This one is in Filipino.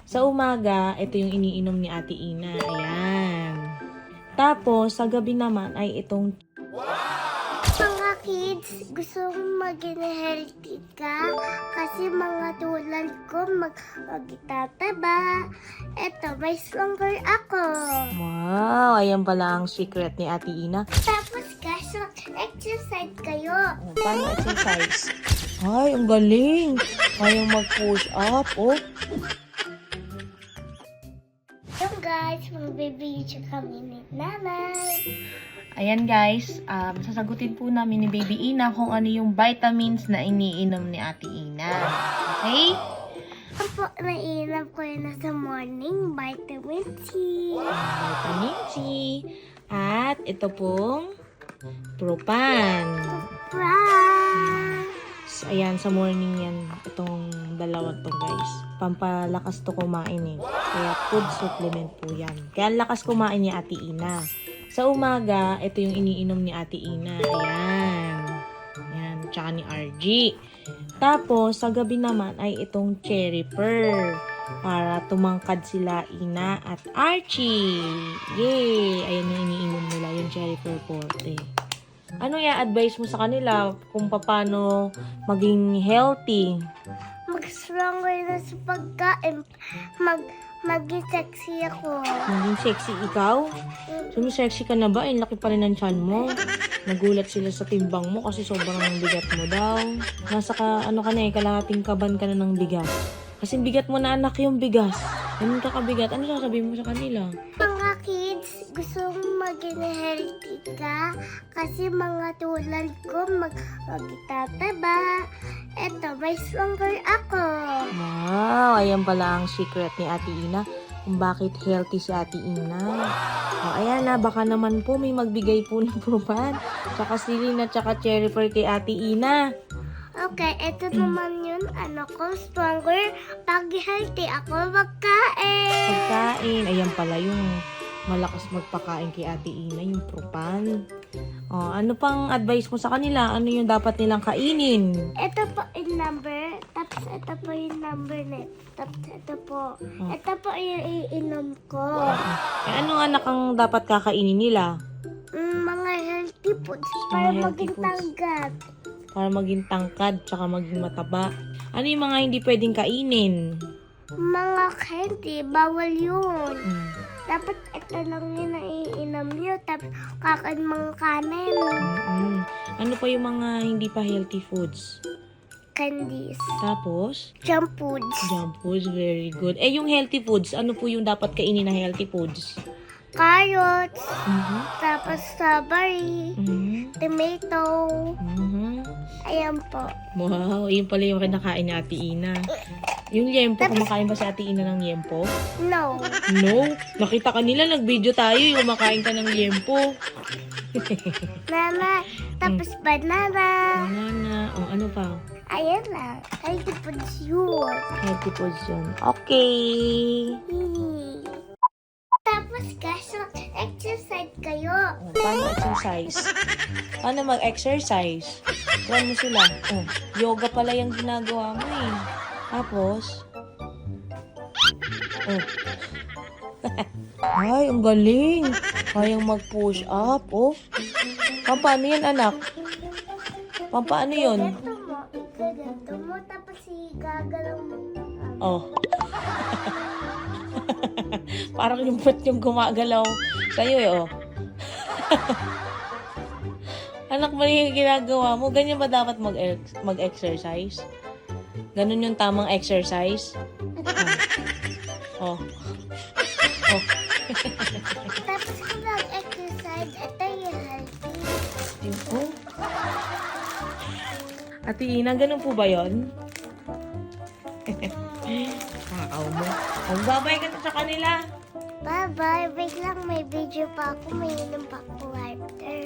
Sa umaga, ito yung iniinom ni Ate Ina. Ayan. Tapos, sa gabi naman ay itong... Mga kids, gusto kong maging healthy ka kasi mga tulad ko magtataba. Eto, may stronger ako. Wow! Ayan pala ang secret ni Ate Ina. Tapos guys, exercise kayo. Paano exercise? Ay, ang galing! Kayang mag-push up, oh. So guys, magbibidyo kami ni nanay. Ayan guys, sasagutin po namin ni Baby Ina kung ano yung vitamins na iniinom ni Ate Ina. Okay? Opo, naiinom ko yun na sa morning, vitamin C. Vitamin C. At ito pong Propan. So, ayan, sa morning yan. Itong dalawa to guys. Pampalakas to kumain eh. Kaya food supplement po yan. Kaya lakas kumain ni Ate Ina. Sa umaga, ito yung iniinom ni Ate Ina. Ayan. Ayan, tsaka ni RG. Tapos, sa gabi naman ay itong Cherry Pearl. Para tumangkad sila Ina at Archie. Yay! Ayan yung iniinom nila, yung Cherry Pearl Forte. Ano i-advise mo sa kanila kung paano maging healthy? Mag-stronger na sa pagkain. Maging sexy ako. Maging sexy ikaw? Sumisexy ka na ba? Ang laki pa rin ng tiyan mo. Nagulat sila sa timbang mo kasi sobrang bigat mo daw. Nasa ano ka na kalahating kaban ka na ng bigas. Kasi bigat mo na anak yung bigas. Ganun ka kabigat. Ano sasabihin mo sa kanila? Mga kids, gusto kong maging healthy ka kasi mga tulad ko magtataba. Eto, may stronger ako. Wow, ayan pala ang secret ni Ate Ina kung bakit healthy si Ate Ina. O, ayan na, baka naman po may magbigay po ng Propan. Tsaka silin at tsaka Cherry Pearl kay Ate Ina. Okay, eto naman yun, ko, stronger. Pag healthy ako, magkain. Pagkain, ayan pala yung malakas magpakain kay Ate Ina, yung Propan. O, ano pang advice mo sa kanila? Ano yung dapat nilang kainin? Ito po yung number, tapos ito po yung number net. Tapos ito po. Ito po yung iinom ko. Eh, ano anak ang dapat kakainin nila? Mga healthy foods para Mga healthy maging foods. tanggap. Para maging tangkad, tsaka maging mataba. Ano yung mga hindi pwedeng kainin? Mga candy, bawal yun. Mm. Dapat ito lang yun na iinom nyo. Tapos kakain mga kanin. Mm-mm. Ano pa yung mga hindi pa healthy foods? Candies. Tapos, Junk foods. junk foods, very good. Eh, yung healthy foods, ano po yung dapat kainin na healthy foods? Carrots. Mhm. Tapos strawberry. Mhm. Tomato. Mhm. Ayan po. Wow, yun pala yung kinakain ni Ate Ina. Yung yempo, kumakain ba si Ate Ina ng yempo? No. No. Nakita kanila, nag-video tayo, yung kumakain ka ng yempo. Mama. Tapos banana. Banana. O, ano pa? Ayan lang. Healthy foods yun. Healthy foods yun. Okay. Tapos guys, exercise kayo. O, paano exercise? Paano mag-exercise? Tuwan mo sila. Oh, yoga pala yung ginagawa mo eh. Tapos, oh. Ay, ang galing. Kayang mag-push up, oh. Paano yan, anak? Paano yun? Ganito mo, tapos gagalaw mo. Oh. Parang yung puwet yung gumagalaw sa'yo eh, oh. Anak, mali yung ginagawa mo. Ganyan ba dapat mag-exercise? Ganun yung tamang exercise? Oh. Oh. Tapos ko mag-exercise, ito yung healthy. Oh. Ate Ina, ganun po ba yun? Kakaw mo. Oh, babay ka na sa kanila. Bye-bye. Wait lang, may video pa ako. May inom pa ako after.